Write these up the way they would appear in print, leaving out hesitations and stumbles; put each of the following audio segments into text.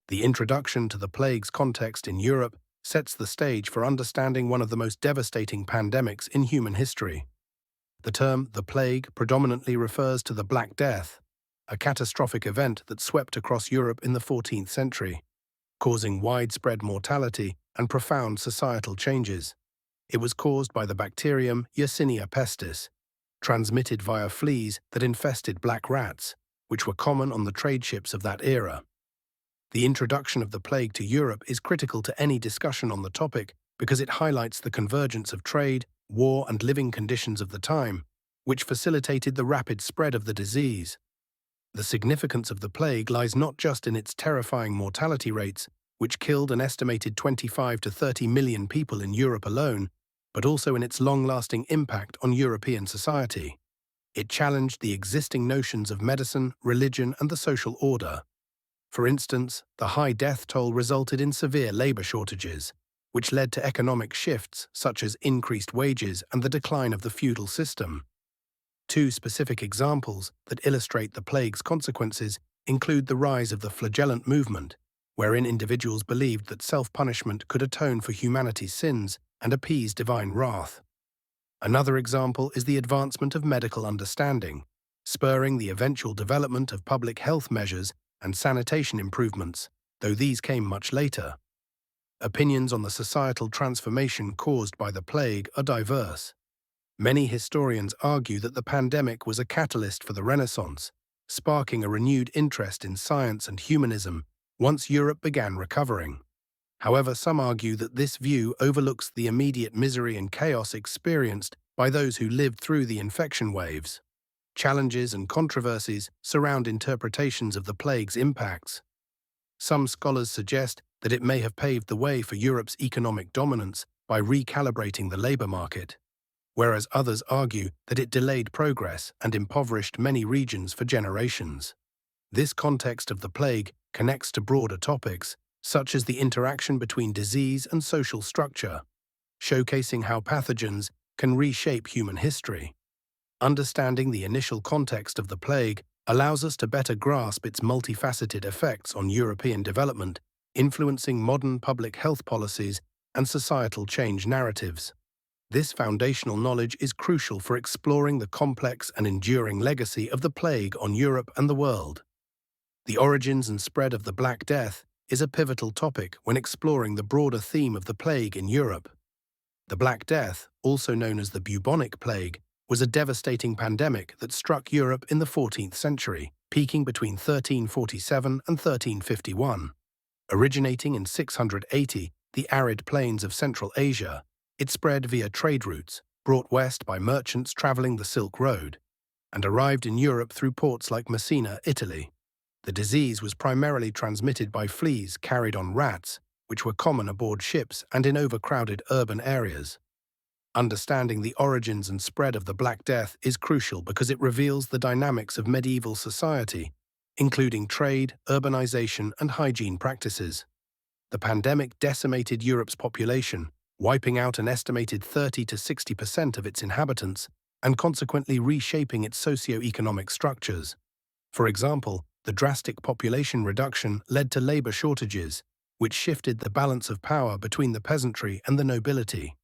The introduction to the plague's context in Europe sets the stage for understanding one of the most devastating pandemics in human history. The term the plague predominantly refers to the Black Death, a catastrophic event that swept across Europe in the 14th century, causing widespread mortality and profound societal changes. It was caused by the bacterium Yersinia-pestis, transmitted via fleas that infested black rats, which were common on the trade ships of that era. The introduction of the plague to Europe is critical to any discussion on the topic because it highlights the convergence of trade, war, and living conditions of the time, which facilitated the rapid spread of the disease. The significance of the plague lies not just in its terrifying mortality rates, which killed an estimated 25 to 30 million people in Europe alone, but also in its long-lasting impact on European society. It challenged the existing notions of medicine, religion, and the social order. For instance, the high death toll resulted in severe labor shortages, which led to economic shifts such as increased wages and the decline of the feudal system. Two specific examples that illustrate the plague's consequences include the rise of the flagellant movement, wherein individuals believed that self-punishment could atone for humanity's sins and appease divine wrath. Another example is the advancement of medical understanding, spurring the eventual development of public health measures and sanitation improvements, though these came much later. Opinions on the societal transformation caused by the plague are diverse. Many historians argue that the pandemic was a catalyst for the Renaissance, sparking a renewed interest in science and humanism once Europe began recovering. However, some argue that this view overlooks the immediate misery and chaos experienced by those who lived through the infection waves. Challenges and controversies surround interpretations of the plague's impacts. Some scholars suggest that it may have paved the way for Europe's economic dominance by recalibrating the labor market, whereas others argue that it delayed progress and impoverished many regions for generations. This context of the plague connects to broader topics, such as the interaction between disease and social structure, showcasing how pathogens can reshape human history. Understanding the initial context of the plague allows us to better grasp its multifaceted effects on European development, influencing modern public health policies and societal change narratives. This foundational knowledge is crucial for exploring the complex and enduring legacy of the plague on Europe and the world. The origins and spread of the Black Death is a pivotal topic when exploring the broader theme of the plague in Europe. The Black Death, also known as the Bubonic Plague, was a devastating pandemic that struck Europe in the 14th century, peaking between 1347 and 1351. Originating in 680, the arid plains of Central Asia, it spread via trade routes, brought west by merchants traveling the Silk Road, and arrived in Europe through ports like Messina, Italy. The disease was primarily transmitted by fleas carried on rats, which were common aboard ships and in overcrowded urban areas. Understanding the origins and spread of the Black Death is crucial because it reveals the dynamics of medieval society, including trade, urbanization, and hygiene practices. The pandemic decimated Europe's population, wiping out an estimated 30 to 60% of its inhabitants and consequently reshaping its socio-economic structures. For example, the drastic population reduction led to labor shortages, which shifted the balance of power between the peasantry and the nobility.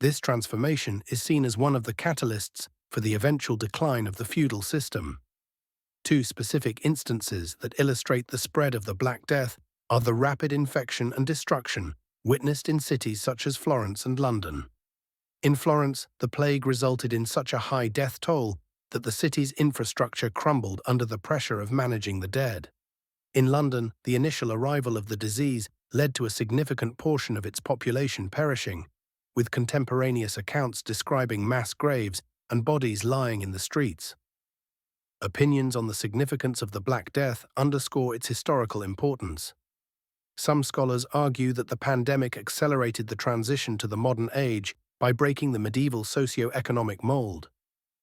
This transformation is seen as one of the catalysts for the eventual decline of the feudal system. Two specific instances that illustrate the spread of the Black Death are the rapid infection and destruction witnessed in cities such as Florence and London. In Florence, the plague resulted in such a high death toll that the city's infrastructure crumbled under the pressure of managing the dead. In London, the initial arrival of the disease led to a significant portion of its population perishing, with contemporaneous accounts describing mass graves and bodies lying in the streets. Opinions on the significance of the Black Death underscore its historical importance. Some scholars argue that the pandemic accelerated the transition to the modern age by breaking the medieval socio-economic mold.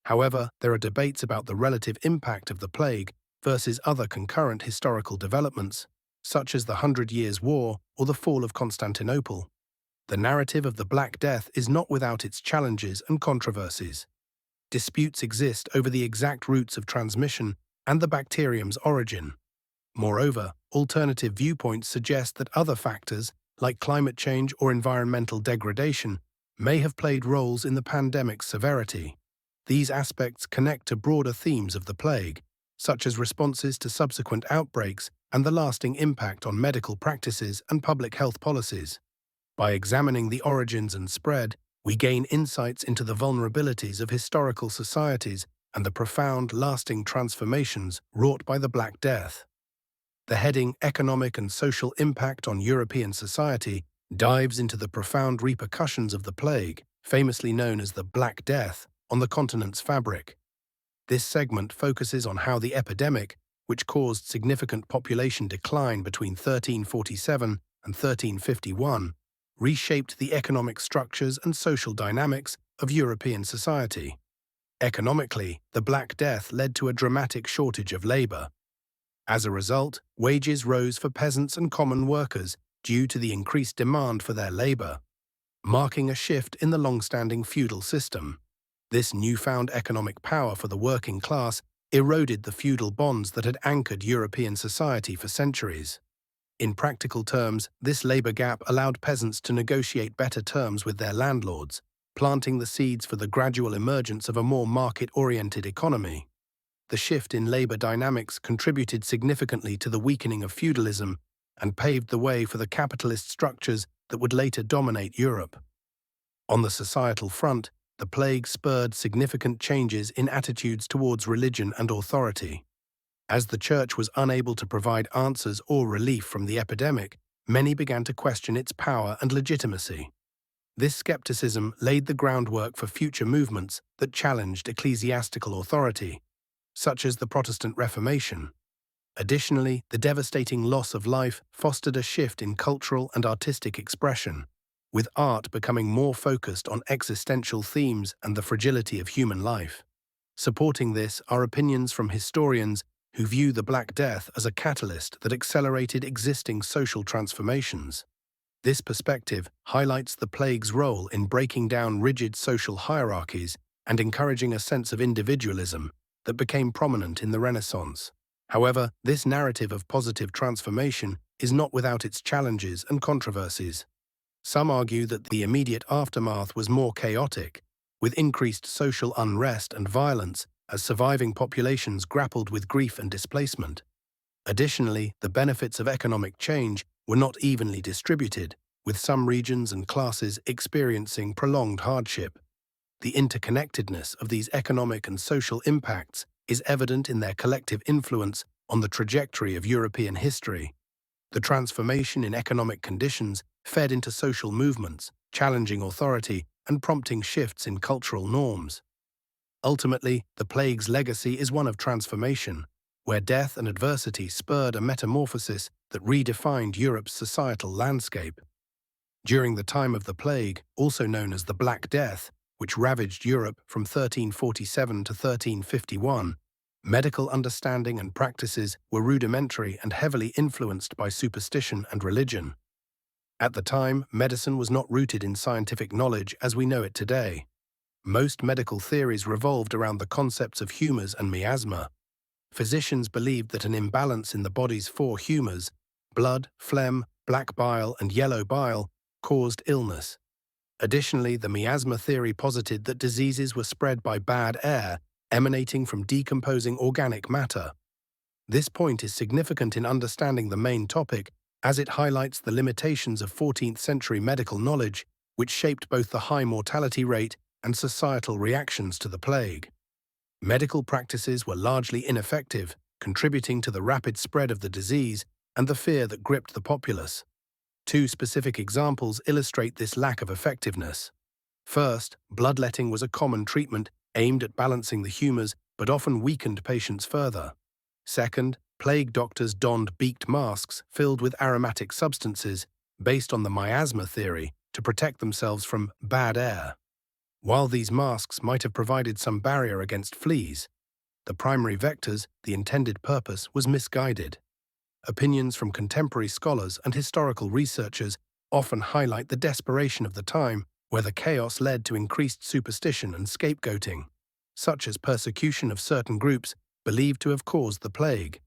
However, there are debates about the relative impact of the plague versus other concurrent historical developments, such as the 100 Years' War or the fall of Constantinople. The narrative of the Black Death is not without its challenges and controversies. Disputes exist over the exact routes of transmission and the bacterium's origin. Moreover, alternative viewpoints suggest that other factors, like climate change or environmental degradation, may have played roles in the pandemic's severity. These aspects connect to broader themes of the plague, such as responses to subsequent outbreaks and the lasting impact on medical practices and public health policies. By examining the origins and spread, we gain insights into the vulnerabilities of historical societies and the profound, lasting transformations wrought by the Black Death. The heading Economic and Social Impact on European Society dives into the profound repercussions of the plague, famously known as the Black Death, on the continent's fabric. This segment focuses on how the epidemic, which caused significant population decline between 1347 and 1351, reshaped the economic structures and social dynamics of European society. Economically, the Black Death led to a dramatic shortage of labor. As a result, wages rose for peasants and common workers due to the increased demand for their labor, marking a shift in the long-standing feudal system. This newfound economic power for the working class eroded the feudal bonds that had anchored European society for centuries. In practical terms, this labor gap allowed peasants to negotiate better terms with their landlords, planting the seeds for the gradual emergence of a more market-oriented economy. The shift in labor dynamics contributed significantly to the weakening of feudalism and paved the way for the capitalist structures that would later dominate Europe. On the societal front, the plague spurred significant changes in attitudes towards religion and authority. As the Church was unable to provide answers or relief from the epidemic, many began to question its power and legitimacy. This skepticism laid the groundwork for future movements that challenged ecclesiastical authority, such as the Protestant Reformation. Additionally, the devastating loss of life fostered a shift in cultural and artistic expression, with art becoming more focused on existential themes and the fragility of human life. Supporting this are opinions from historians who view the Black Death as a catalyst that accelerated existing social transformations. This perspective highlights the plague's role in breaking down rigid social hierarchies and encouraging a sense of individualism that became prominent in the Renaissance. However, this narrative of positive transformation is not without its challenges and controversies. Some argue that the immediate aftermath was more chaotic, with increased social unrest and violence as surviving populations grappled with grief and displacement. Additionally, the benefits of economic change were not evenly distributed, with some regions and classes experiencing prolonged hardship. The interconnectedness of these economic and social impacts is evident in their collective influence on the trajectory of European history. The transformation in economic conditions fed into social movements, challenging authority and prompting shifts in cultural norms. Ultimately, the plague's legacy is one of transformation, where death and adversity spurred a metamorphosis that redefined Europe's societal landscape. During the time of the plague, also known as the Black Death, which ravaged Europe from 1347 to 1351, medical understanding and practices were rudimentary and heavily influenced by superstition and religion. At the time, medicine was not rooted in scientific knowledge as we know it today. Most medical theories revolved around the concepts of humours and miasma. Physicians believed that an imbalance in the body's four humours, blood, phlegm, black bile, and yellow bile, caused illness. Additionally, the miasma theory posited that diseases were spread by bad air emanating from decomposing organic matter. This point is significant in understanding the main topic, as it highlights the limitations of 14th-century medical knowledge, which shaped both the high mortality rate and societal reactions to the plague. Medical practices were largely ineffective, contributing to the rapid spread of the disease and the fear that gripped the populace. Two specific examples illustrate this lack of effectiveness. First, bloodletting was a common treatment aimed at balancing the humours but often weakened patients further. Second, plague doctors donned beaked masks filled with aromatic substances based on the miasma theory to protect themselves from bad air. While these masks might have provided some barrier against fleas, the primary vectors, the intended purpose, was misguided. Opinions from contemporary scholars and historical researchers often highlight the desperation of the time, where the chaos led to increased superstition and scapegoating, such as persecution of certain groups believed to have caused the plague.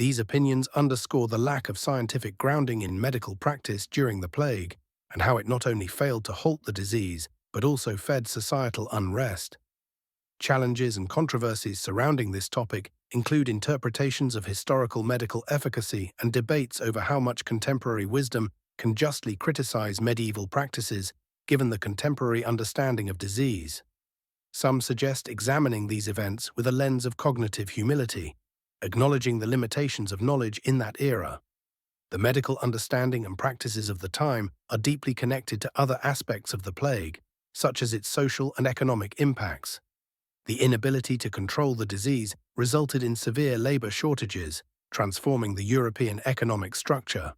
These opinions underscore the lack of scientific grounding in medical practice during the plague, and how it not only failed to halt the disease, but also fed societal unrest. Challenges and controversies surrounding this topic include interpretations of historical medical efficacy and debates over how much contemporary wisdom can justly criticize medieval practices given the contemporary understanding of disease. Some suggest examining these events with a lens of cognitive humility, acknowledging the limitations of knowledge in that era. The medical understanding and practices of the time are deeply connected to other aspects of the plague, such as its social and economic impacts. The inability to control the disease resulted in severe labor shortages, transforming the European economic structure.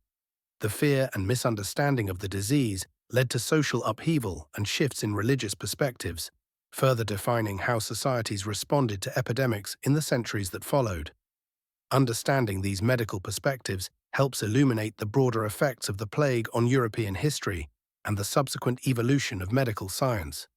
The fear and misunderstanding of the disease led to social upheaval and shifts in religious perspectives, further defining how societies responded to epidemics in the centuries that followed. Understanding these medical perspectives helps illuminate the broader effects of the plague on European history and the subsequent evolution of medical science.